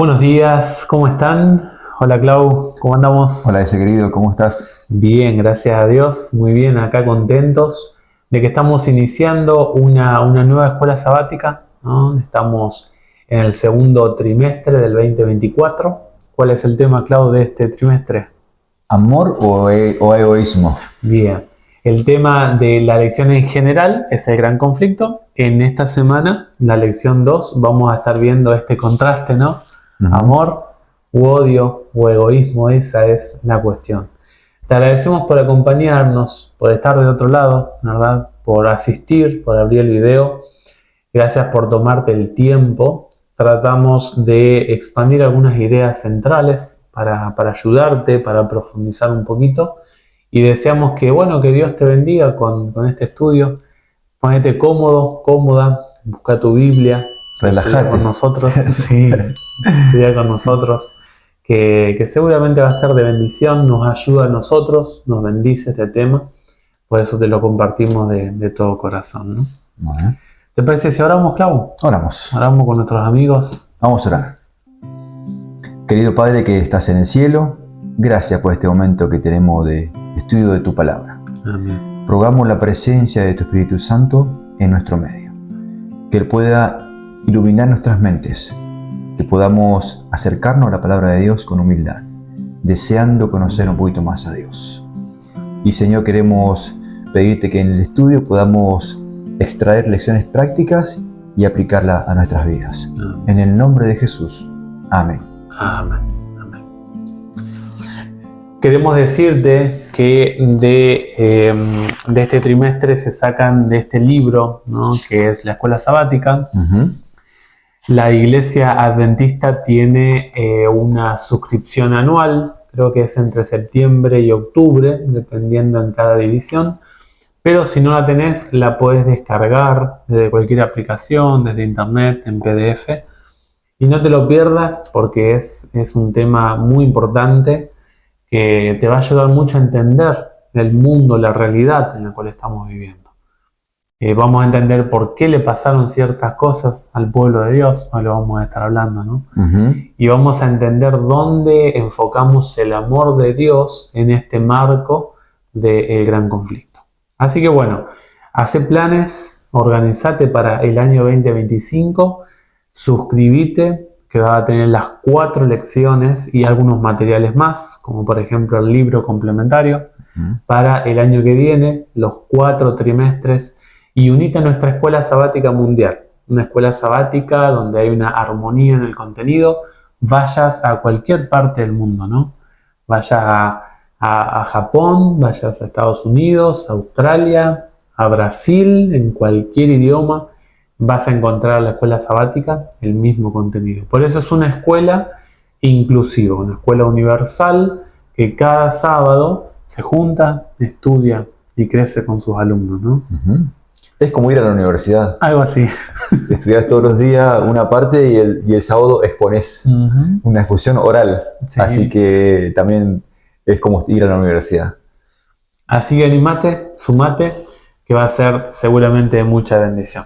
Buenos días, ¿cómo están? Hola Clau, ¿cómo andamos? Hola, ese querido, ¿cómo estás? Bien, gracias a Dios, muy bien, acá contentos de que estamos iniciando una nueva escuela sabática, ¿no? Estamos en el segundo trimestre del 2024. ¿Cuál es el tema, Clau, de este trimestre? ¿Amor o egoísmo? Bien, el tema de la lección en general es el gran conflicto. En esta semana, la lección 2, vamos a estar viendo este contraste, ¿no? Amor u odio o egoísmo, esa es la cuestión. Te agradecemos por acompañarnos, por estar del otro lado, ¿verdad? Por asistir, por abrir el video. Gracias por tomarte el tiempo. Tratamos de expandir algunas ideas centrales para ayudarte, para profundizar un poquito. Y deseamos que Dios te bendiga con este estudio. Ponete cómodo, cómoda, busca tu Biblia, estudia Relájate. con nosotros, sí, estudia con nosotros, que seguramente va a ser de bendición, nos ayuda a nosotros, nos bendice este tema, por eso te lo compartimos de todo corazón, ¿no? Bueno, ¿Te parece si oramos, Clau? oramos. Oramos con nuestros amigos. Vamos a orar. Querido Padre que estás en el cielo, gracias por este momento que tenemos de estudio de tu palabra. Amén. Rogamos la presencia de tu Espíritu Santo en nuestro medio, que Él pueda iluminar nuestras mentes, que podamos acercarnos a la palabra de Dios con humildad, deseando conocer un poquito más a Dios. Y Señor, queremos pedirte que en el estudio podamos extraer lecciones prácticas y aplicarlas a nuestras vidas. Amén. En el nombre de Jesús. Amén. Amén. Amén. Queremos decirte que de este trimestre se sacan de este libro, ¿no? Que es la escuela sabática. La iglesia adventista tiene una suscripción anual, creo que es entre septiembre y octubre, dependiendo en cada división. Pero si no la tenés, la podés descargar desde cualquier aplicación, desde internet, en PDF. Y no te lo pierdas porque es un tema muy importante que te va a ayudar mucho a entender el mundo, la realidad en la cual estamos viviendo. Vamos a entender por qué le pasaron ciertas cosas al pueblo de Dios, hoy lo vamos a estar hablando, ¿no? Y vamos a entender dónde enfocamos el amor de Dios en este marco del gran conflicto. Así que bueno, hace planes, organizate para el año 2025, suscríbete, que va a tener las 4 lecciones y algunos materiales más, como por ejemplo el libro complementario, para el año que viene, los 4 trimestres, y unite a nuestra escuela sabática mundial, una escuela sabática donde hay una armonía en el contenido. Vayas a cualquier parte del mundo, ¿no? Vayas a Japón, vayas a Estados Unidos, a Australia, a Brasil, en cualquier idioma, vas a encontrar la escuela sabática el mismo contenido. Por eso es una escuela inclusiva, una escuela universal que cada sábado se junta, estudia y crece con sus alumnos, ¿no? Es como ir a la universidad. Algo así. Estudias todos los días una parte y el sábado expones una exposición oral. Sí. Así que también es como ir a la universidad. Así que animate, sumate, que va a ser seguramente de mucha bendición.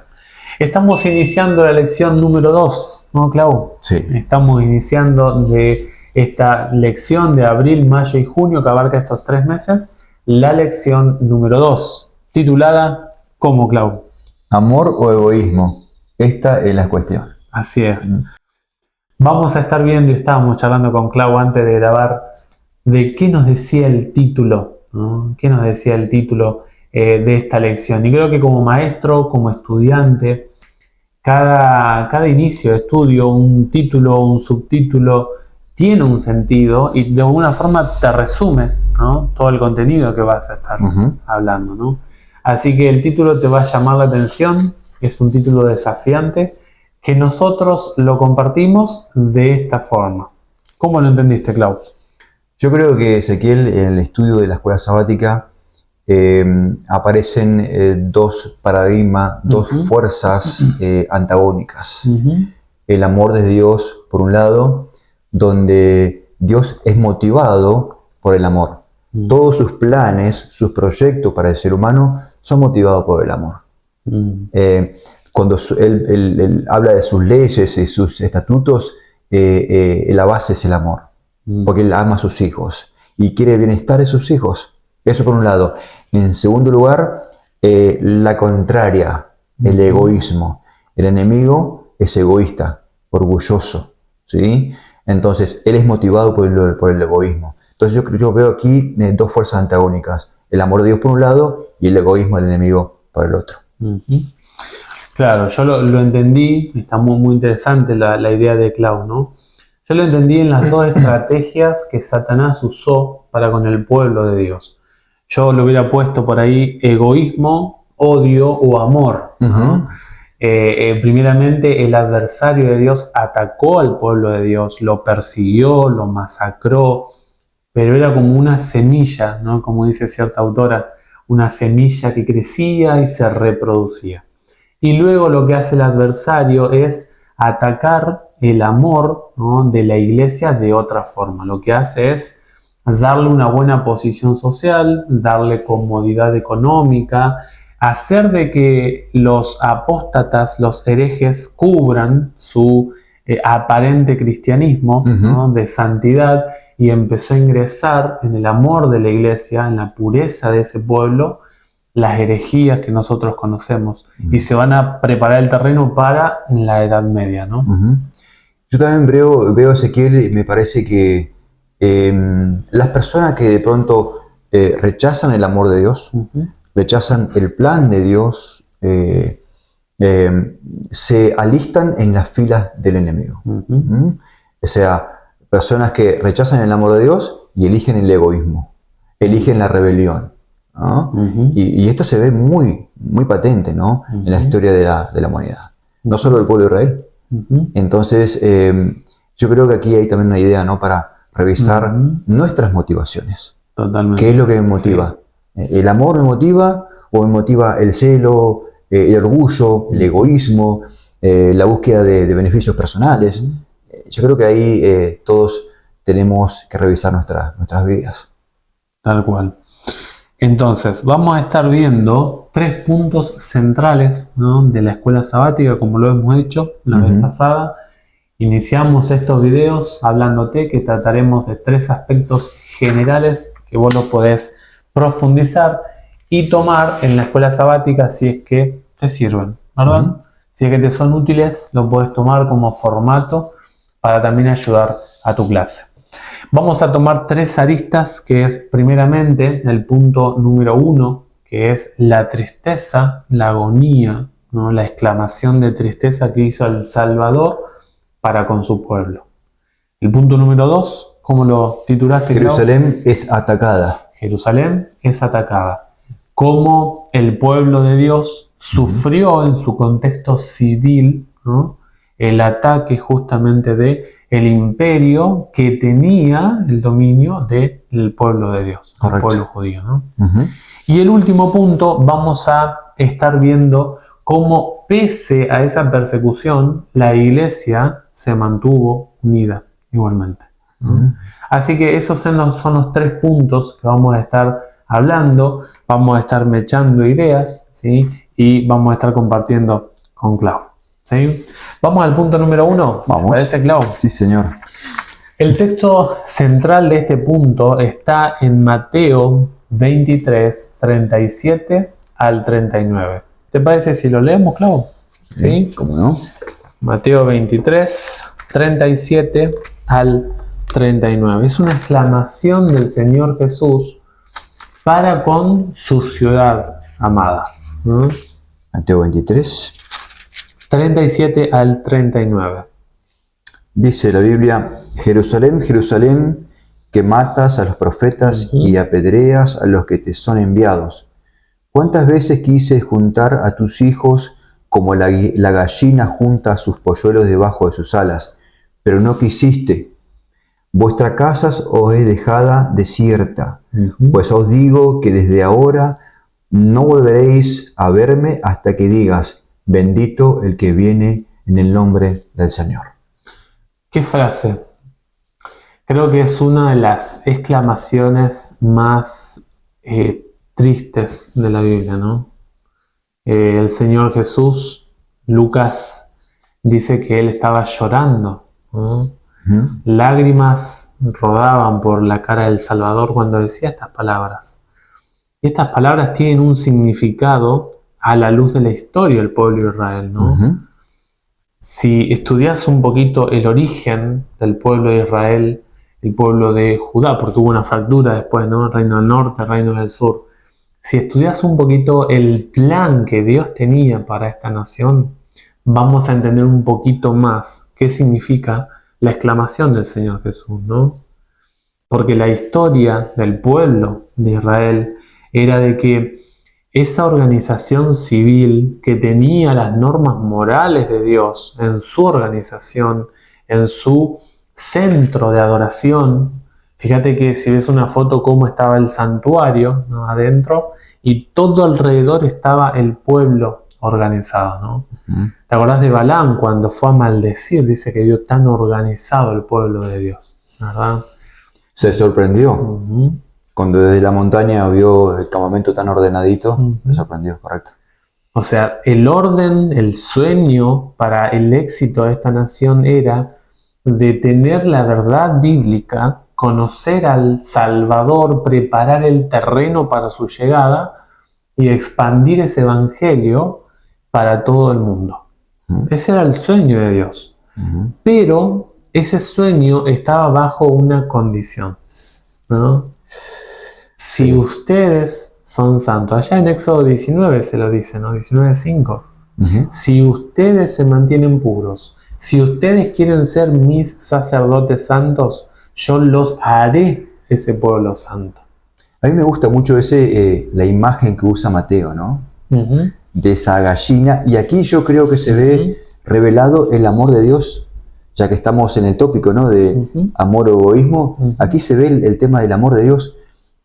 Estamos iniciando la lección número 2, ¿no, Clau? Sí. Estamos iniciando de esta lección de abril, mayo y junio que abarca estos 3 meses, la lección número 2, titulada ¿cómo, Clau? ¿Amor o egoísmo? Esta es la cuestión. Así es. Vamos a estar viendo, y estábamos charlando con Clau antes de grabar, de qué nos decía el título, ¿no? ¿Qué nos decía el título de esta lección? Y creo que como maestro, como estudiante, cada inicio de estudio, un título, un subtítulo, tiene un sentido y de alguna forma te resume, ¿no? Todo el contenido que vas a estar hablando, ¿no? Así que el título te va a llamar la atención, es un título desafiante que nosotros lo compartimos de esta forma. ¿Cómo lo entendiste, Clau? Yo creo que, Ezequiel, en el estudio de la escuela sabática aparecen dos paradigmas, dos fuerzas antagónicas. El amor de Dios, por un lado, donde Dios es motivado por el amor. Todos sus planes, sus proyectos para el ser humano son motivados por el amor. Cuando él habla de sus leyes y sus estatutos, la base es el amor, porque Él ama a sus hijos y quiere el bienestar de sus hijos. Eso por un lado. En segundo lugar, la contraria, el egoísmo. El enemigo es egoísta, orgulloso, ¿sí? Entonces, él es motivado por el egoísmo. Entonces, yo veo aquí dos fuerzas antagónicas. El amor de Dios por un lado y el egoísmo del enemigo por el otro. Claro, yo lo entendí, está muy interesante la idea de Clau, ¿no? Yo lo entendí en las dos estrategias que Satanás usó para con el pueblo de Dios. Yo lo hubiera puesto por ahí egoísmo, odio o amor, ¿no? Primeramente, el adversario de Dios atacó al pueblo de Dios, lo persiguió, lo masacró, pero era como una semilla, ¿no? Como dice cierta autora, una semilla que crecía y se reproducía. Y luego lo que hace el adversario es atacar el amor, ¿no?, de la iglesia de otra forma. Lo que hace es darle una buena posición social, darle comodidad económica, hacer de que los apóstatas, los herejes, cubran su aparente cristianismo, ¿no?, de santidad, y empezó a ingresar en el amor de la iglesia, en la pureza de ese pueblo, las herejías que nosotros conocemos, y se van a preparar el terreno para la Edad Media, ¿no? Yo también veo Ezequiel, y me parece que las personas que de pronto rechazan el amor de Dios, rechazan el plan de Dios, se alistan en las filas del enemigo. O sea, personas que rechazan el amor de Dios y eligen el egoísmo, eligen la rebelión, ¿no? Y esto se ve muy patente, ¿no?, en la historia de la humanidad, no solo del pueblo de Israel. Entonces, yo creo que aquí hay también una idea, ¿no?, para revisar nuestras motivaciones. Totalmente. ¿Qué es lo que me motiva? Sí. ¿El amor me motiva o me motiva el celo, el orgullo, el egoísmo, la búsqueda de beneficios personales? Yo creo que ahí todos tenemos que revisar nuestras vidas. Tal cual. Entonces, vamos a estar viendo 3 puntos centrales, ¿no?, de la escuela sabática, como lo hemos hecho la vez pasada. Iniciamos estos videos hablándote que trataremos de 3 aspectos generales que vos lo podés profundizar y tomar en la escuela sabática si es que te sirven, ¿verdad? Si es que te son útiles, lo podés tomar como formato para también ayudar a tu clase. Vamos a tomar 3 aristas, que es primeramente el punto número 1, que es la tristeza, la agonía, ¿no?, la exclamación de tristeza que hizo el Salvador para con su pueblo. El punto número 2, ¿cómo lo titulaste, Jerusalén es atacada. Jerusalén es atacada. Cómo el pueblo de Dios sufrió en su contexto civil, ¿no?, el ataque justamente del imperio que tenía el dominio del pueblo de Dios, el pueblo judío, ¿no? Y el último punto, vamos a estar viendo cómo, pese a esa persecución, la iglesia se mantuvo unida igualmente. Así que esos son los 3 puntos que vamos a estar hablando, vamos a estar mechando ideas, ¿sí?, y vamos a estar compartiendo con Clau, ¿sí? Vamos al punto número 1. Vamos. ¿Te parece, Clau? Sí, señor. El texto central de este punto está en Mateo 23, 37 al 39. ¿Te parece si lo leemos, Clau? ¿Sí? ¿Cómo no? Mateo 23, 37 al 39. Es una exclamación del Señor Jesús para con su ciudad amada. Mateo 23. 37 al 39. Dice la Biblia: Jerusalén, Jerusalén, que matas a los profetas y apedreas a los que te son enviados. ¿Cuántas veces quise juntar a tus hijos como la gallina junta sus polluelos debajo de sus alas? Pero no quisiste. Vuestra casa os es dejada desierta. Pues os digo que desde ahora no volveréis a verme hasta que digas: bendito el que viene en el nombre del Señor. ¿Qué frase? Creo que es una de las exclamaciones más tristes de la Biblia, ¿no? El Señor Jesús, Lucas dice que él estaba llorando, ¿no? Lágrimas rodaban por la cara del Salvador cuando decía estas palabras. Y estas palabras tienen un significado a la luz de la historia del pueblo de Israel, ¿no? Si estudias un poquito el origen del pueblo de Israel, el pueblo de Judá, porque hubo una fractura después, ¿no? El reino del norte, el reino del sur. Si estudias un poquito el plan que Dios tenía para esta nación, vamos a entender un poquito más qué significa la exclamación del Señor Jesús, ¿no? Porque la historia del pueblo de Israel era de que esa organización civil que tenía las normas morales de Dios en su organización, en su centro de adoración. Fíjate que si ves una foto cómo estaba el santuario, ¿no? Adentro, y todo alrededor estaba el pueblo organizado, ¿no? ¿Te acordás de Balaam cuando fue a maldecir? Dice que vio tan organizado el pueblo de Dios, ¿verdad? Se sorprendió. Cuando desde la montaña vio el campamento tan ordenadito, se sorprendió, correcto. O sea, el orden, el sueño para el éxito de esta nación era de tener la verdad bíblica, conocer al Salvador, preparar el terreno para su llegada y expandir ese evangelio para todo el mundo. Ese era el sueño de Dios. Pero ese sueño estaba bajo una condición, ¿no? Si ustedes son santos, allá en Éxodo 19 se lo dice, ¿no? 19:5. Si ustedes se mantienen puros, si ustedes quieren ser mis sacerdotes santos, yo los haré ese pueblo santo. A mí me gusta mucho la imagen que usa Mateo, ¿no? De esa gallina. Y aquí yo creo que se ve revelado el amor de Dios, ya que estamos en el tópico, ¿no? De amor o egoísmo. Aquí se ve el tema del amor de Dios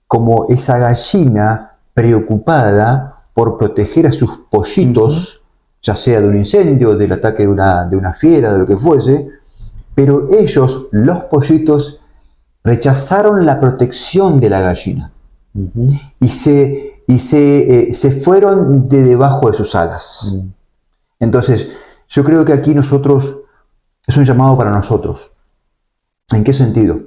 como esa gallina preocupada por proteger a sus pollitos, ya sea de un incendio, del ataque de una fiera, de lo que fuese, pero ellos, los pollitos, rechazaron la protección de la gallina y se fueron de debajo de sus alas. Entonces, yo creo que aquí es un llamado para nosotros. ¿En qué sentido?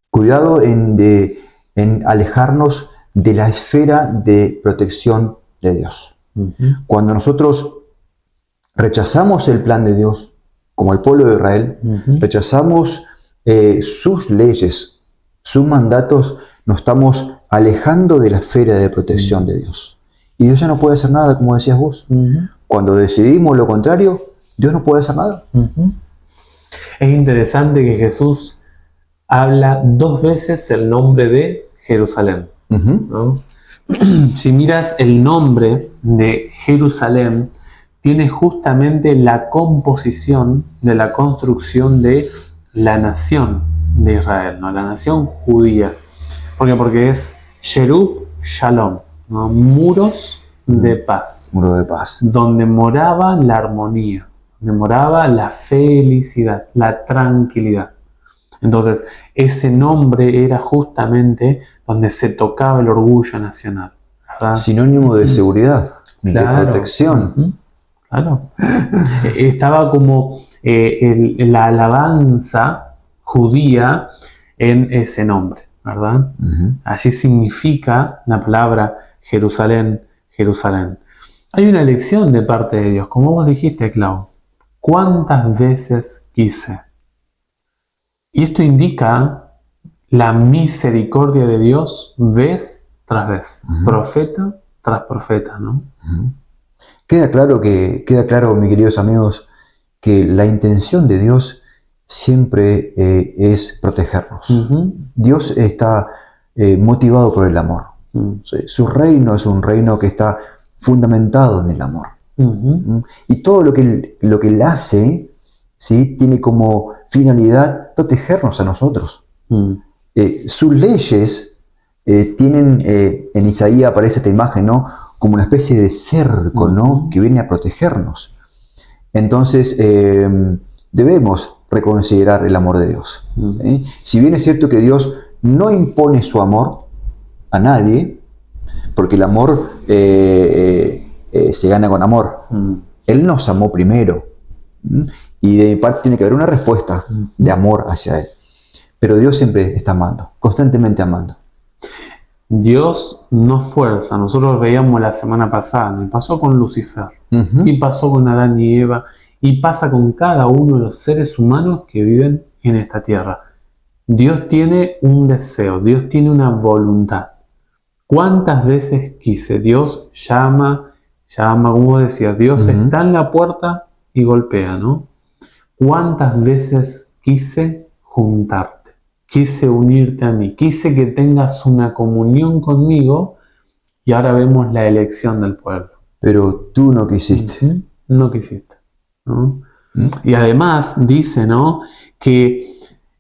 Cuidado en alejarnos de la esfera de protección de Dios. Cuando nosotros rechazamos el plan de Dios, como el pueblo de Israel, rechazamos sus leyes, sus mandatos, nos estamos alejando de la esfera de protección de Dios. Y Dios ya no puede hacer nada, como decías vos. Cuando decidimos lo contrario, Dios no puede hacer nada. Es interesante que Jesús habla 2 veces el nombre de Jerusalén, ¿no? Si miras el nombre de Jerusalén, tiene justamente la composición de la construcción de la nación de Israel, ¿no? La nación judía. ¿Por qué? Porque es Yerub Shalom, ¿no? Muros de paz. Muro de paz. Donde moraba la armonía, donde moraba la felicidad, la tranquilidad. Entonces, ese nombre era justamente donde se tocaba el orgullo nacional, ¿verdad? Sinónimo de seguridad, claro, de protección. Claro. Estaba como la alabanza judía en ese nombre, ¿verdad? Allí significa la palabra Jerusalén, Jerusalén. Hay una elección de parte de Dios, como vos dijiste, Clau. ¿Cuántas veces quise? Y esto indica la misericordia de Dios vez tras vez, profeta tras profeta, ¿no? Queda claro, mis queridos amigos, que la intención de Dios siempre es protegernos. Dios está motivado por el amor. Su reino es un reino que está fundamentado en el amor. Y todo lo que Él hace, ¿sí?, tiene como finalidad protegernos a nosotros. Sus leyes tienen, en Isaías aparece esta imagen, ¿no?, como una especie de cerco, ¿no?, que viene a protegernos. Entonces debemos reconsiderar el amor de Dios. Si bien es cierto que Dios no impone su amor a nadie, porque el amor se gana con amor. Él nos amó primero. y de mi parte tiene que haber una respuesta de amor hacia Él. Pero Dios siempre está amando, constantemente amando. Dios no fuerza. Nosotros veíamos la semana pasada, y pasó con Lucifer, y pasó con Adán y Eva, y pasa con cada uno de los seres humanos que viven en esta tierra. Dios tiene un deseo, Dios tiene una voluntad. ¿Cuántas veces quise? Dios llama, como decía, Dios está en la puerta y golpea, ¿no? ¿Cuántas veces quise juntarte? Quise unirte a mí, quise que tengas una comunión conmigo, y ahora vemos la elección del pueblo. Pero tú no quisiste. No quisiste, ¿no? Y además dice, ¿no?, que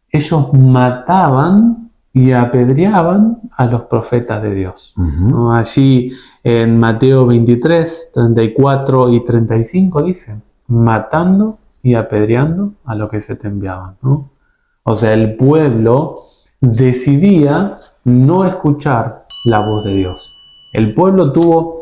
ellos mataban y apedreaban a los profetas de Dios, ¿no? Allí en Mateo 23, 34 y 35 dice, matando y apedreando a los que se te enviaban, ¿no? O sea, el pueblo decidía no escuchar la voz de Dios. El pueblo tuvo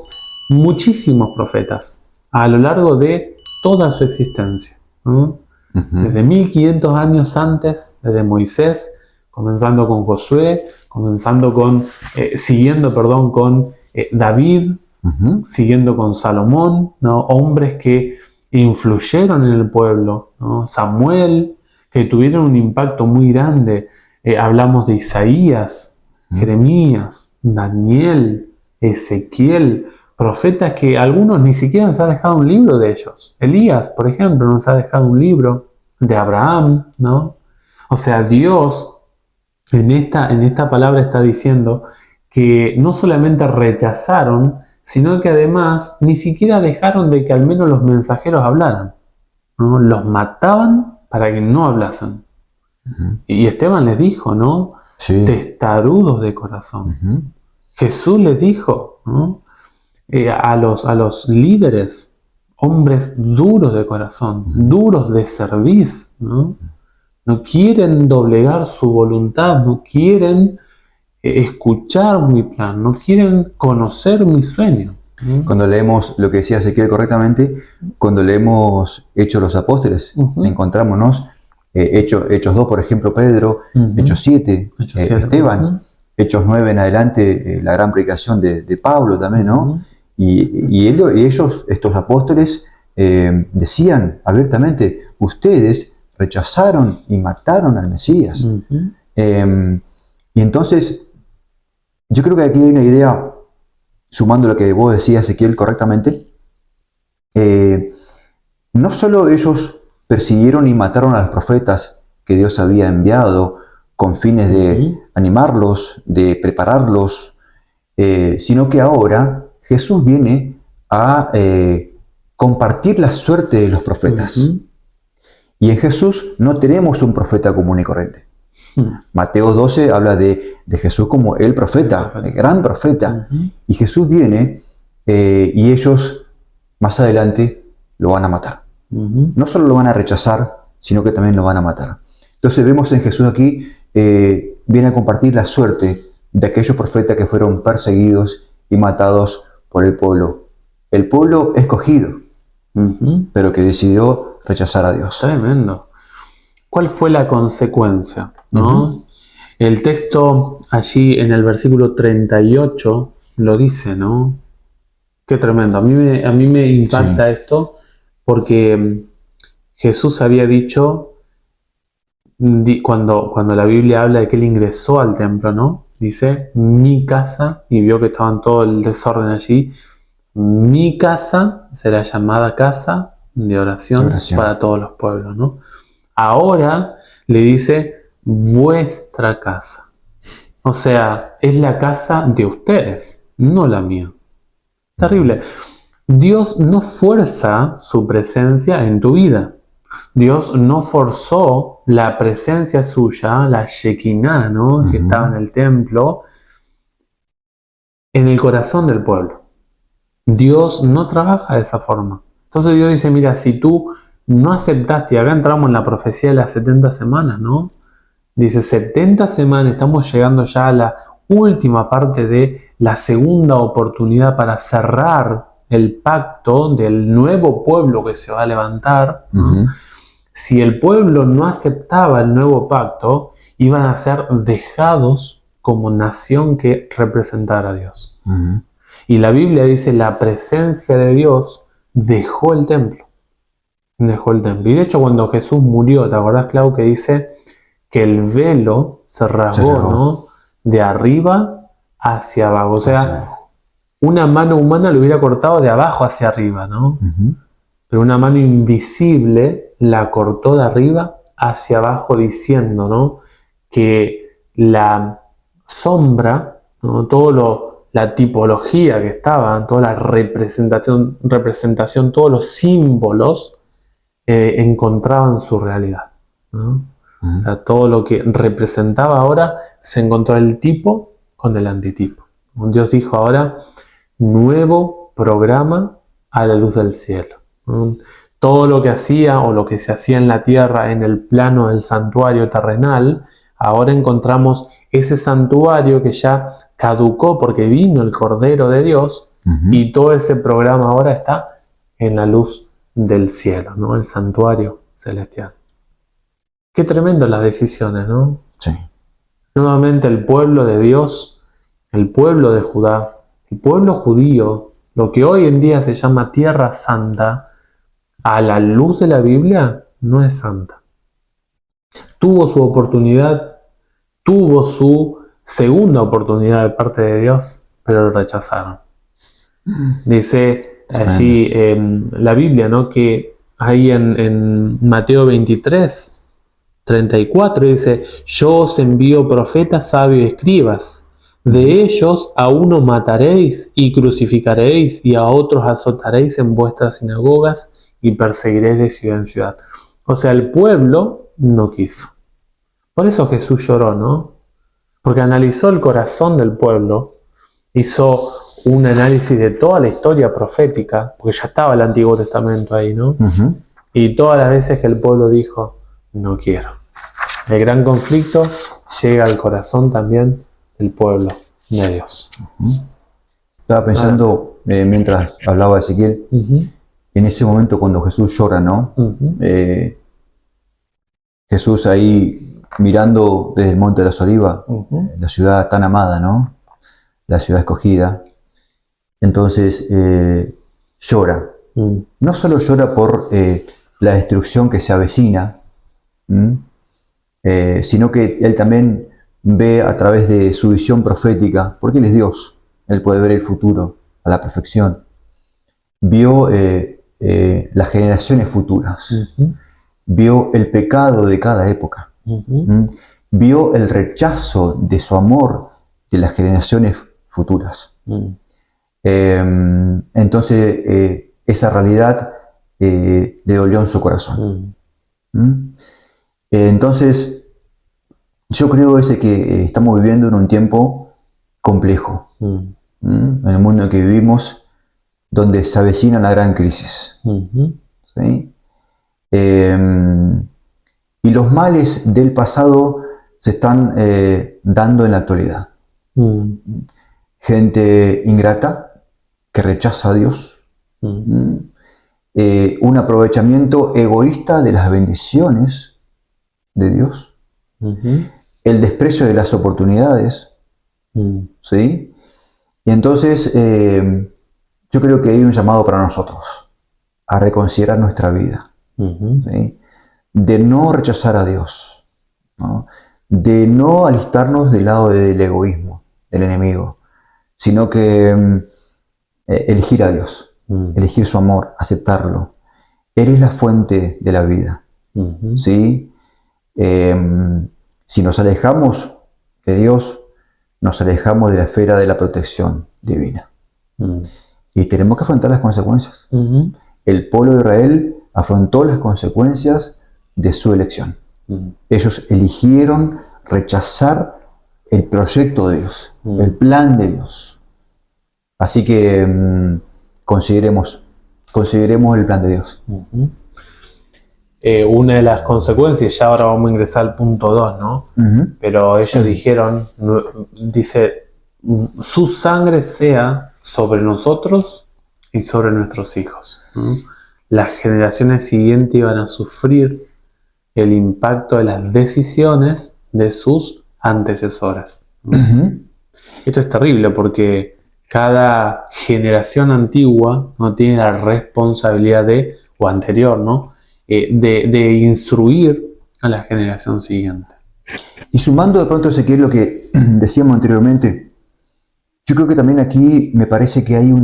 muchísimos profetas a lo largo de toda su existencia, ¿no? Desde 1500 años antes, desde Moisés, comenzando con Josué, siguiendo con David, siguiendo con Salomón, ¿no? Hombres que influyeron en el pueblo, ¿no? Samuel, que tuvieron un impacto muy grande. Hablamos de Isaías, Jeremías, Daniel, Ezequiel, profetas que algunos ni siquiera nos ha dejado un libro de ellos. Elías, por ejemplo, nos ha dejado un libro de Abraham, ¿no? O sea, Dios en esta palabra está diciendo que no solamente rechazaron, sino que además ni siquiera dejaron de que al menos los mensajeros hablaran, ¿no? Los mataban para que no hablasen. Y Esteban les dijo, ¿no? Sí. Testarudos de corazón. Jesús les dijo, ¿no?, a los líderes, hombres duros de corazón, duros de cerviz, ¿no? No quieren doblegar su voluntad, no quieren escuchar mi plan, no quieren conocer mi sueño. Cuando leemos lo que decía Ezequiel correctamente, cuando leemos Hechos de los Apóstoles, encontramos Hechos 2, por ejemplo, Pedro, Hechos 7, Esteban, Hechos 9 en adelante, la gran predicación de Pablo también, ¿no? Y ellos, estos apóstoles, decían abiertamente, ustedes rechazaron y mataron al Mesías. Y entonces, yo creo que aquí hay una idea, sumando lo que vos decías, Ezequiel, correctamente. No solo ellos persiguieron y mataron a los profetas que Dios había enviado con fines de animarlos, de prepararlos, sino que ahora Jesús viene a compartir la suerte de los profetas. Y en Jesús no tenemos un profeta común y corriente. Mateo 12 habla de Jesús como el profeta, el gran profeta. Y Jesús viene y ellos más adelante lo van a matar. No solo lo van a rechazar, sino que también lo van a matar. Entonces vemos en Jesús aquí, viene a compartir la suerte de aquellos profetas que fueron perseguidos y matados por el pueblo escogido, pero que decidió rechazar a Dios. Tremendo. ¿Cuál fue la consecuencia, ¿no? El texto allí en el versículo 38 lo dice, ¿no? Qué tremendo. A mí me impacta esto, porque Jesús había dicho, cuando la Biblia habla de que Él ingresó al templo, ¿no? Dice, mi casa, y vio que estaban todo el desorden allí, mi casa será llamada casa de oración para todos los pueblos, ¿no? Ahora le dice, vuestra casa. O sea, es la casa de ustedes, no la mía. Terrible. Dios no fuerza su presencia en tu vida. Dios no forzó la presencia suya, la Shekinah, ¿no?, que estaba en el templo, en el corazón del pueblo. Dios no trabaja de esa forma. Entonces Dios dice, mira, si tú no aceptaste, y acá entramos en la profecía de las 70 semanas, ¿no? Dice 70 semanas, estamos llegando ya a la última parte de la segunda oportunidad para cerrar el pacto del nuevo pueblo que se va a levantar, ¿no? si el pueblo no aceptaba el nuevo pacto, iban a ser dejados como nación que representara a Dios. Y la Biblia dice, la presencia de Dios dejó el templo. Dejó el templo. Y de hecho, cuando Jesús murió, ¿te acordás, Clau, que dice que el velo se rasgó, ¿no? De arriba hacia abajo. O sea, una mano humana lo hubiera cortado de abajo hacia arriba, ¿no? Pero una mano invisible la cortó de arriba hacia abajo, diciendo, ¿no? Que la sombra, ¿no? La tipología que estaba, toda la representación, todos los símbolos encontraban su realidad, ¿no? O sea, todo lo que representaba ahora se encontró el tipo con el antitipo. Dios dijo ahora, nuevo programa a la luz del cielo. Todo lo que hacía o lo que se hacía en la tierra en el plano del santuario terrenal, ahora encontramos ese santuario que ya caducó porque vino el Cordero de Dios, y todo ese programa ahora está en la luz del cielo, ¿no? El santuario celestial. Qué tremendo las decisiones, ¿no? Sí. Nuevamente el pueblo de Dios, el pueblo de Judá, el pueblo judío, lo que hoy en día se llama Tierra Santa, a la luz de la Biblia, no es santa. Tuvo su oportunidad, tuvo su segunda oportunidad de parte de Dios, pero lo rechazaron. Dice allí la Biblia, ¿no? Que ahí en Mateo 23, 34 dice, yo os envío profetas, sabios y escribas. De ellos a uno mataréis y crucificaréis, y a otros azotaréis en vuestras sinagogas y perseguiréis de ciudad en ciudad. O sea, el pueblo no quiso. Por eso Jesús lloró, ¿no? Porque analizó el corazón del pueblo, hizo un análisis de toda la historia profética, porque ya estaba el Antiguo Testamento ahí, ¿no? Y todas las veces que el pueblo dijo, no quiero. El gran conflicto llega al corazón también del pueblo de Dios. Estaba pensando, mientras hablaba Ezequiel, en ese momento cuando Jesús llora, ¿no? Jesús ahí mirando desde el Monte de las Olivas, la ciudad tan amada, ¿no? La ciudad escogida. Entonces llora. No solo llora por la destrucción que se avecina, sino que él también ve a través de su visión profética, porque él es Dios, él puede ver el futuro a la perfección. Vio las generaciones futuras, vio el pecado de cada época, vio el rechazo de su amor de las generaciones futuras. Entonces esa realidad le dolió en su corazón. Entonces yo creo que estamos viviendo en un tiempo complejo, en el mundo en que vivimos, donde se avecina una gran crisis. ¿Sí? Y los males del pasado se están dando en la actualidad. Gente ingrata que rechaza a Dios. Un aprovechamiento egoísta de las bendiciones de Dios. El desprecio de las oportunidades. ¿Sí? Y entonces yo creo que hay un llamado para nosotros a reconsiderar nuestra vida. ¿Sí? De no rechazar a Dios, ¿no? De no alistarnos del lado del egoísmo, del enemigo, sino que elegir a Dios, elegir su amor, aceptarlo. Él es la fuente de la vida. ¿Sí? Si nos alejamos de Dios, nos alejamos de la esfera de la protección divina. Y tenemos que afrontar las consecuencias. El pueblo de Israel afrontó las consecuencias de su elección. Ellos eligieron rechazar el proyecto de Dios, el plan de Dios. Así que consideremos el plan de Dios. Una de las consecuencias, ya ahora vamos a ingresar al punto 2, ¿no? Pero ellos dijeron, dice, su sangre sea sobre nosotros y sobre nuestros hijos. Las generaciones siguientes iban a sufrir el impacto de las decisiones de sus antecesoras, ¿no? Esto es terrible porque cada generación antigua no tiene la responsabilidad o anterior, ¿no? De instruir a la generación siguiente. Y sumando de pronto, Ezequiel, lo que decíamos anteriormente, yo creo que también aquí me parece que hay un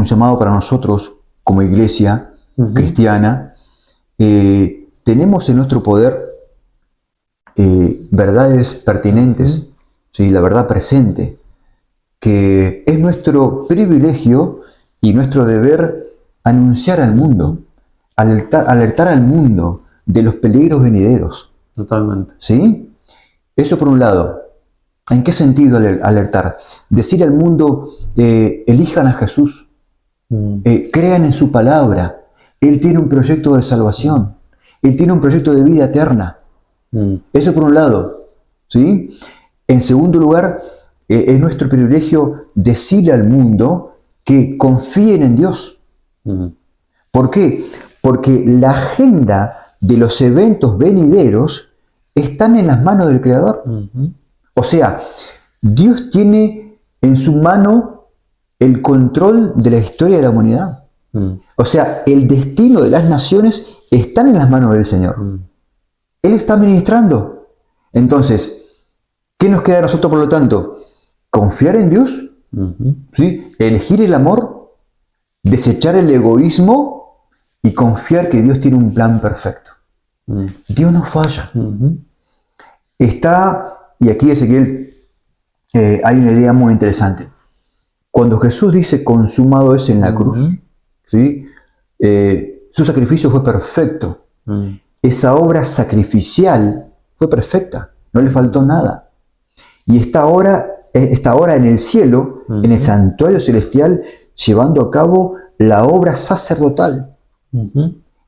llamado para nosotros como iglesia cristiana. Tenemos en nuestro poder verdades pertinentes, ¿sí? La verdad presente, que es nuestro privilegio y nuestro deber anunciar al mundo, alertar al mundo de los peligros venideros. Totalmente. ¿Sí? Eso por un lado. ¿En qué sentido alertar? Decir al mundo, elijan a Jesús, crean en su palabra. Él tiene un proyecto de salvación, Él tiene un proyecto de vida eterna. Eso por un lado. ¿Sí? En segundo lugar, es nuestro privilegio decirle al mundo que confíen en Dios. ¿Por qué? Porque la agenda de los eventos venideros están en las manos del Creador. O sea, Dios tiene en su mano el control de la historia de la humanidad. O sea, el destino de las naciones está en las manos del Señor. Él está administrando. Entonces, ¿qué nos queda a nosotros, por lo tanto? Confiar en Dios, ¿sí? Elegir el amor, desechar el egoísmo y confiar que Dios tiene un plan perfecto. Dios no falla. Está, y aquí Ezequiel, hay una idea muy interesante. Cuando Jesús dice consumado es en la cruz, ¿sí? Su sacrificio fue perfecto. Esa obra sacrificial fue perfecta, no le faltó nada. Y está ahora en el cielo, en el santuario celestial, llevando a cabo la obra sacerdotal.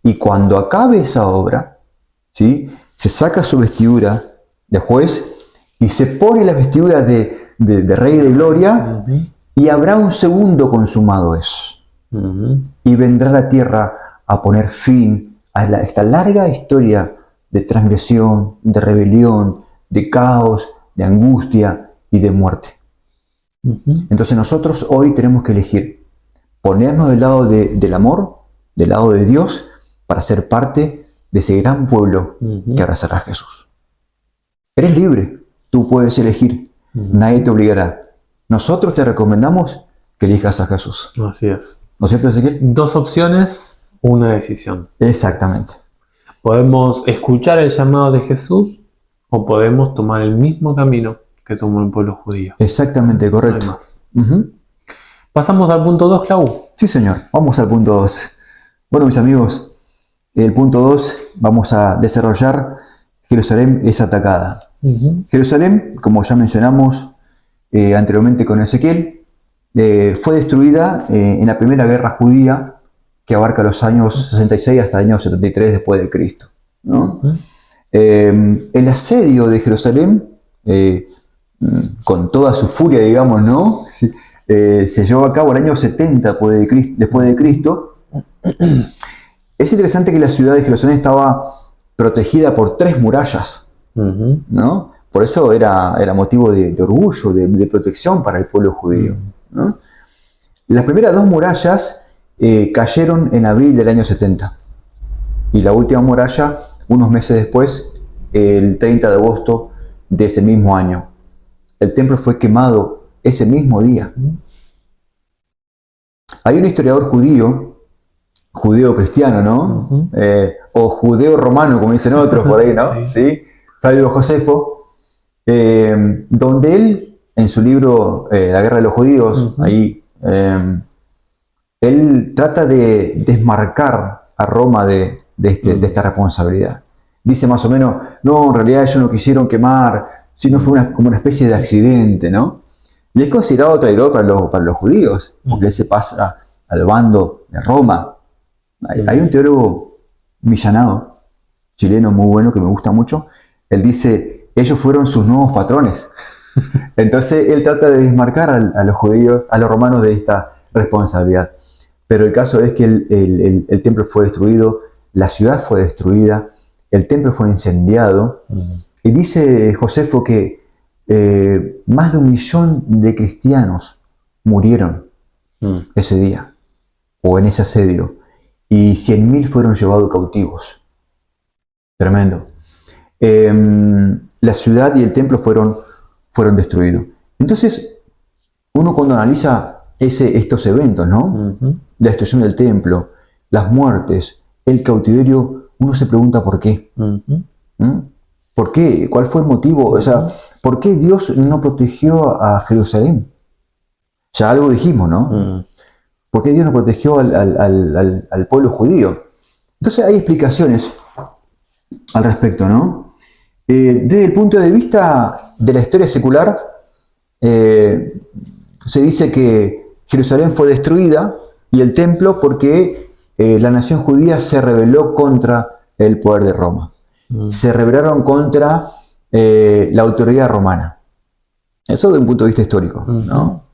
Y cuando acabe esa obra, ¿sí? Se saca su vestidura de juez y se pone la vestidura de rey de gloria, y habrá un segundo consumado es. Y vendrá la tierra a poner fin a esta larga historia de transgresión, de rebelión, de caos, de angustia y de muerte. Entonces nosotros hoy tenemos que elegir ponernos del lado del amor, del lado de Dios, para ser parte de ese gran pueblo que abrazará a Jesús. Eres libre, tú puedes elegir, nadie te obligará. Nosotros te recomendamos que elijas a Jesús. Así es. ¿No es cierto, Ezequiel? 2 opciones, una decisión. Exactamente. Podemos escuchar el llamado de Jesús o podemos tomar el mismo camino que tomó el pueblo judío. Exactamente, correcto. No hay más. Pasamos al punto 2, Clau. Sí, señor. Vamos al punto 2. Bueno, mis amigos, el punto 2 vamos a desarrollar Jerusalén es atacada. Jerusalén, como ya mencionamos anteriormente con Ezequiel, fue destruida en la primera guerra judía que abarca los años 66 hasta el año 73 después de Cristo, ¿no? El asedio de Jerusalén, con toda su furia, digamos, ¿no? Sí, se llevó a cabo el año 70 después de Cristo. Es interesante que la ciudad de Jerusalén estaba protegida por 3 murallas, ¿no? Por eso era motivo de orgullo, de protección para el pueblo judío, ¿no? Las primeras 2 murallas cayeron en abril del año 70 y la última muralla unos meses después, el 30 de agosto de ese mismo año. El templo fue quemado ese mismo día. Hay un historiador judeo-cristiano, ¿no? O judeo-romano, como dicen otros por ahí, ¿no? ¿Sí? Flavio Josefo, donde él, en su libro La guerra de los judíos, ahí, él trata de desmarcar a Roma de esta responsabilidad. Dice más o menos, no, en realidad ellos no quisieron quemar, sino fue como una especie de accidente, ¿no? Y es considerado traidor para los judíos, porque él se pasa al bando de Roma. Hay un teólogo millanado, chileno muy bueno, que me gusta mucho. Él dice, ellos fueron sus nuevos patrones. Entonces él trata de desmarcar a los judíos, a los romanos de esta responsabilidad. Pero el caso es que el templo fue destruido la ciudad fue destruida, el templo fue incendiado. Y dice Josefo que más de 1 millón de cristianos murieron ese día, o en ese asedio, y 100.000 fueron llevados cautivos. Tremendo. La ciudad y el templo fueron destruidos. Entonces, uno cuando analiza estos eventos, ¿no? La destrucción del templo, las muertes, el cautiverio, uno se pregunta por qué. ¿Por qué? ¿Cuál fue el motivo? O sea, ¿por qué Dios no protegió a Jerusalén? Ya algo dijimos, ¿no? ¿Por qué Dios no protegió al pueblo judío? Entonces hay explicaciones al respecto, ¿no? Desde el punto de vista de la historia secular, se dice que Jerusalén fue destruida y el templo porque la nación judía se rebeló contra el poder de Roma. Se rebelaron contra la autoridad romana. Eso desde un punto de vista histórico, ¿no?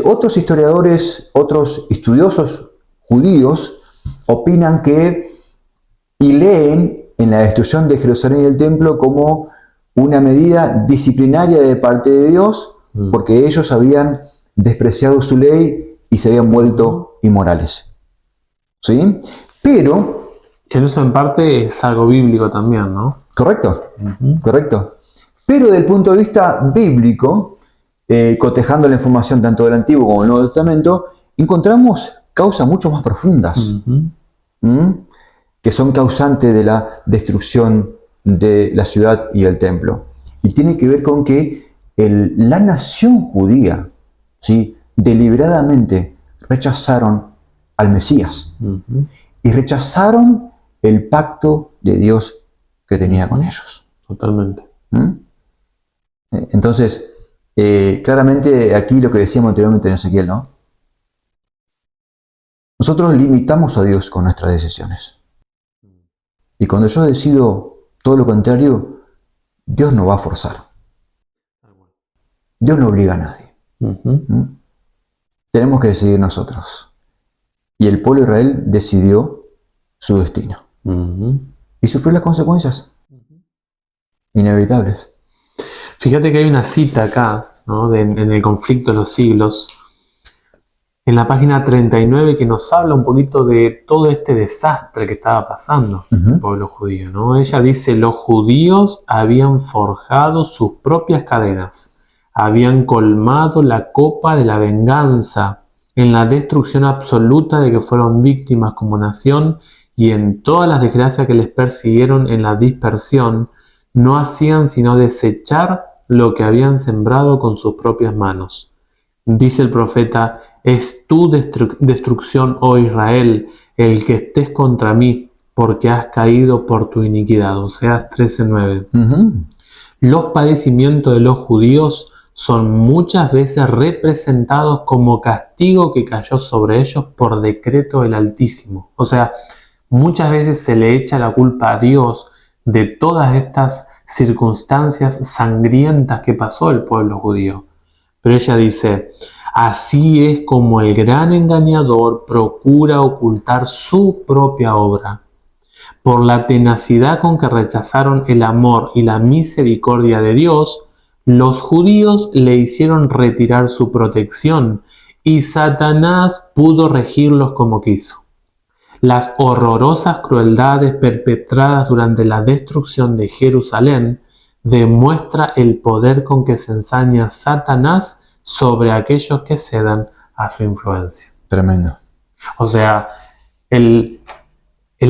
Otros historiadores, otros estudiosos judíos opinan que y leen en la destrucción de Jerusalén y el templo como una medida disciplinaria de parte de Dios, porque ellos habían despreciado su ley y se habían vuelto inmorales. ¿Sí? Pero... que eso en parte es algo bíblico también, ¿no? Correcto, correcto. Pero desde el punto de vista bíblico, cotejando la información tanto del Antiguo como del Nuevo Testamento, encontramos causas mucho más profundas, que son causantes de la destrucción de la ciudad y el templo. Y tiene que ver con que la nación judía, ¿sí?, deliberadamente rechazaron al Mesías y rechazaron el pacto de Dios que tenía con ellos. Totalmente. Entonces, claramente aquí lo que decíamos anteriormente en Ezequiel, ¿no? Nosotros limitamos a Dios con nuestras decisiones. Y cuando yo decido todo lo contrario, Dios no va a forzar. Dios no obliga a nadie. Tenemos que decidir nosotros. Y el pueblo de Israel decidió su destino. Y sufrió las consecuencias inevitables. Fíjate que hay una cita acá, ¿no?, en el conflicto de los siglos, en la página 39, que nos habla un poquito de todo este desastre que estaba pasando el pueblo judío, ¿no? Ella dice: los judíos habían forjado sus propias cadenas, habían colmado la copa de la venganza en la destrucción absoluta de que fueron víctimas como nación, y en todas las desgracias que les persiguieron en la dispersión, no hacían sino desechar lo que habían sembrado con sus propias manos. Dice el profeta: es tu destrucción, oh Israel, el que estés contra mí, porque has caído por tu iniquidad. Oseas 13:9. Los padecimientos de los judíos son muchas veces representados como castigo que cayó sobre ellos por decreto del Altísimo. O sea, muchas veces se le echa la culpa a Dios de todas estas circunstancias sangrientas que pasó el pueblo judío. Pero ella dice: así es como el gran engañador procura ocultar su propia obra. Por la tenacidad con que rechazaron el amor y la misericordia de Dios, los judíos le hicieron retirar su protección y Satanás pudo regirlos como quiso. Las horrorosas crueldades perpetradas durante la destrucción de Jerusalén demuestra el poder con que se ensaña Satanás sobre aquellos que cedan a su influencia. Tremendo. O sea, el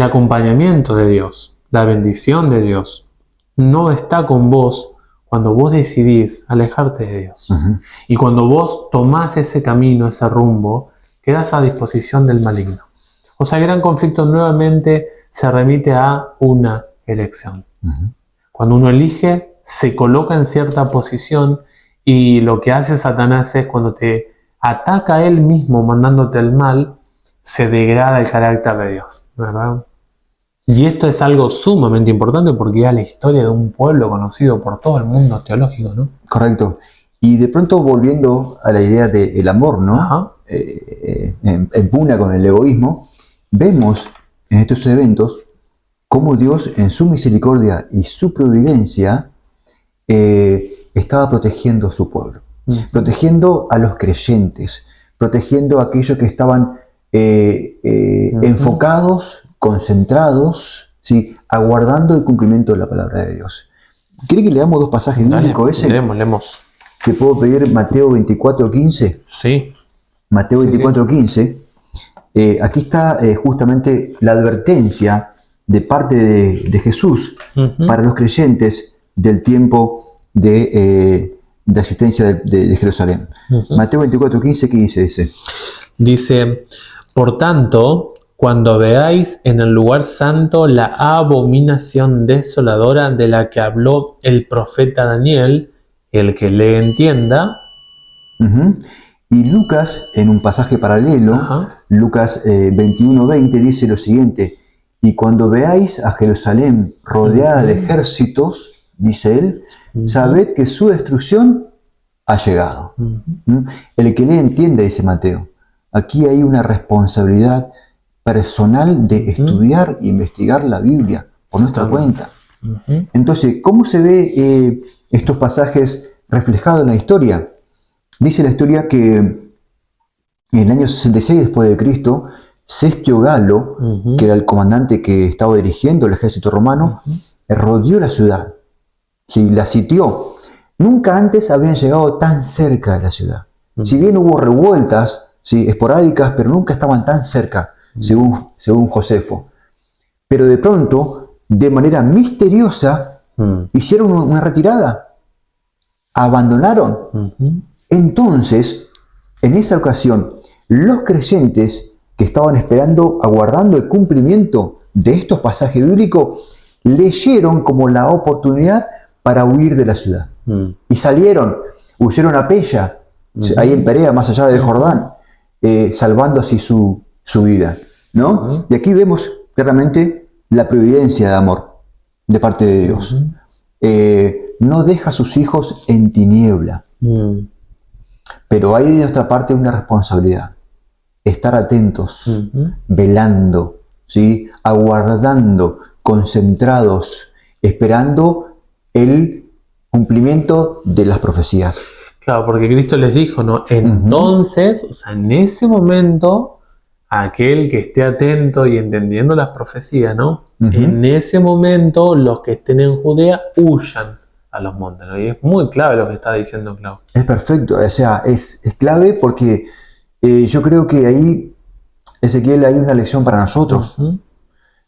acompañamiento de Dios, la bendición de Dios, no está con vos cuando vos decidís alejarte de Dios. Y cuando vos tomás ese camino, ese rumbo, quedás a disposición del maligno. O sea, el gran conflicto nuevamente se remite a una elección. Cuando uno elige, se coloca en cierta posición, y lo que hace Satanás es, cuando te ataca a él mismo mandándote el mal, se degrada el carácter de Dios, ¿verdad? Y esto es algo sumamente importante porque es la historia de un pueblo conocido por todo el mundo teológico, ¿no? Correcto. Y de pronto, volviendo a la idea del amor, ¿no? En pugna con el egoísmo, vemos en estos eventos cómo Dios en su misericordia y su providencia estaba protegiendo a su pueblo, protegiendo a los creyentes, protegiendo a aquellos que estaban enfocados, concentrados, ¿sí? Aguardando el cumplimiento de la palabra de Dios. ¿Quiere que leamos dos pasajes bíblicos ese? Leemos. ¿Te puedo pedir Mateo 24:15? Sí. Mateo 24:15. Aquí está justamente la advertencia de parte de Jesús para los creyentes del tiempo de asistencia de Jerusalén. Mateo 24:15, ¿qué dice? Dice, por tanto, cuando veáis en el lugar santo la abominación desoladora de la que habló el profeta Daniel, el que le entienda. Y Lucas, en un pasaje paralelo, Lucas 21:20 dice lo siguiente: y cuando veáis a Jerusalén rodeada de ejércitos, dice él, sabed que su destrucción ha llegado. El que le entienda, dice Mateo. Aquí hay una responsabilidad personal de estudiar e investigar la Biblia por nuestra cuenta. Entonces, ¿cómo se ve estos pasajes reflejados en la historia? Dice la historia que en el año 66 después de Cristo, Cestio Galo, que era el comandante que estaba dirigiendo el ejército romano, rodeó la ciudad, ¿sí? La sitió. Nunca antes habían llegado tan cerca de la ciudad. Si bien hubo revueltas, ¿sí? Esporádicas, pero nunca estaban tan cerca, según Josefo. Pero de pronto, de manera misteriosa, hicieron una retirada. Abandonaron. Entonces, en esa ocasión, los creyentes que estaban esperando, aguardando el cumplimiento de estos pasajes bíblicos, leyeron como la oportunidad para huir de la ciudad. Y salieron, huyeron a Pella, ahí en Perea, más allá del Jordán, salvando así su vida, ¿no? Y aquí vemos claramente la providencia de amor de parte de Dios. No deja a sus hijos en tiniebla. Pero hay de nuestra parte una responsabilidad: estar atentos, velando, ¿sí? Aguardando, concentrados, esperando el cumplimiento de las profecías. Claro, porque Cristo les dijo, ¿no? Entonces, o sea, en ese momento, aquel que esté atento y entendiendo las profecías, ¿no? En ese momento, los que estén en Judea huyan a los montes, ¿no? Y es muy clave lo que está diciendo Clau. Es perfecto, o sea, es clave porque yo creo que ahí, Ezequiel, hay una lección para nosotros.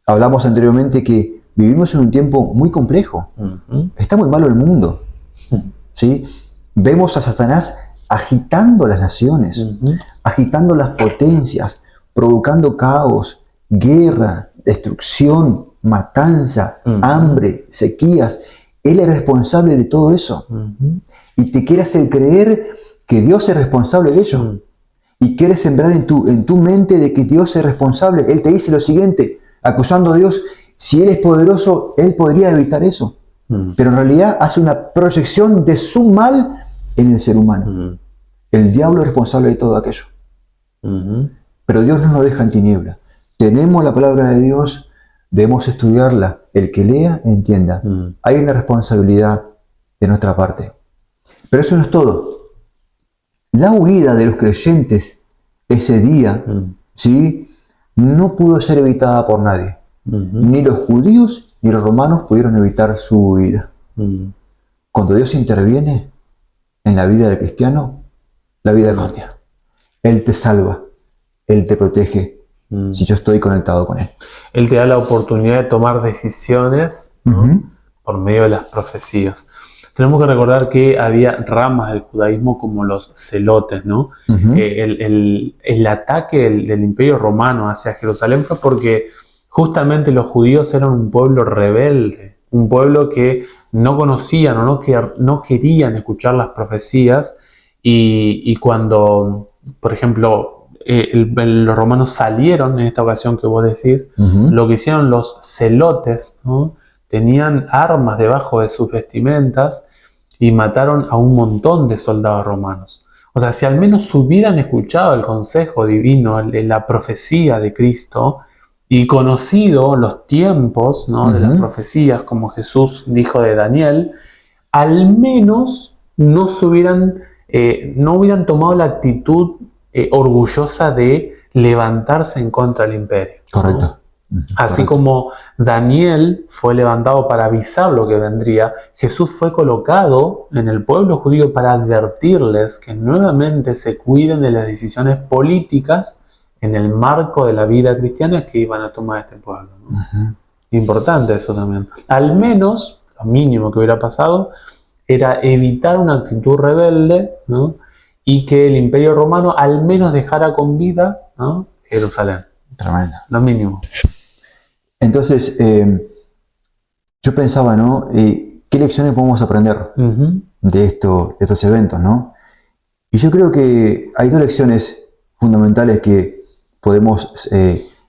Hablamos anteriormente que vivimos en un tiempo muy complejo. Está muy malo el mundo, ¿sí? Vemos a Satanás agitando las naciones, agitando las potencias, provocando caos, guerra, destrucción, matanza, hambre, sequías. Él es responsable de todo eso. Y te quiere hacer creer que Dios es responsable de ello. Y quiere sembrar en tu mente de que Dios es responsable. Él te dice lo siguiente, acusando a Dios: si Él es poderoso, Él podría evitar eso. Pero en realidad hace una proyección de su mal en el ser humano. El diablo es responsable de todo aquello. Pero Dios no nos deja en tiniebla. Tenemos la palabra de Dios, debemos estudiarla. El que lea, entienda. Hay una responsabilidad de nuestra parte. Pero eso no es todo. La huida de los creyentes ese día, ¿sí? No pudo ser evitada por nadie. Ni los judíos ni los romanos pudieron evitar su huida. Cuando Dios interviene en la vida del cristiano, la vida cambia. Él te salva, Él te protege, si yo estoy conectado con Él. Él te da la oportunidad de tomar decisiones, ¿no? Por medio de las profecías. Tenemos que recordar que había ramas del judaísmo como los celotes, ¿no? El ataque del Imperio Romano hacia Jerusalén fue porque justamente los judíos eran un pueblo rebelde, un pueblo que no conocían o no querían escuchar las profecías, y cuando, por ejemplo, los romanos salieron en esta ocasión que vos decís, lo que hicieron los celotes, ¿no? Tenían armas debajo de sus vestimentas y mataron a un montón de soldados romanos. O sea, si al menos hubieran escuchado el consejo divino, la profecía de Cristo, Y conocido los tiempos, ¿no?, de las profecías, como Jesús dijo de Daniel, al menos no hubieran tomado la actitud orgullosa de levantarse en contra del imperio, ¿no? Correcto. Así como Daniel fue levantado para avisar lo que vendría, Jesús fue colocado en el pueblo judío para advertirles que nuevamente se cuiden de las decisiones políticas en el marco de la vida cristiana que iban a tomar este pueblo, ¿no? Importante eso también. Al menos, lo mínimo que hubiera pasado, era evitar una actitud rebelde, ¿no?, y que el Imperio Romano al menos dejara con vida, ¿no?, Jerusalén. Tremendo. Lo mínimo. Entonces, yo pensaba, ¿no? ¿Qué lecciones podemos aprender de estos eventos, ¿no? Y yo creo que hay dos lecciones fundamentales que podemos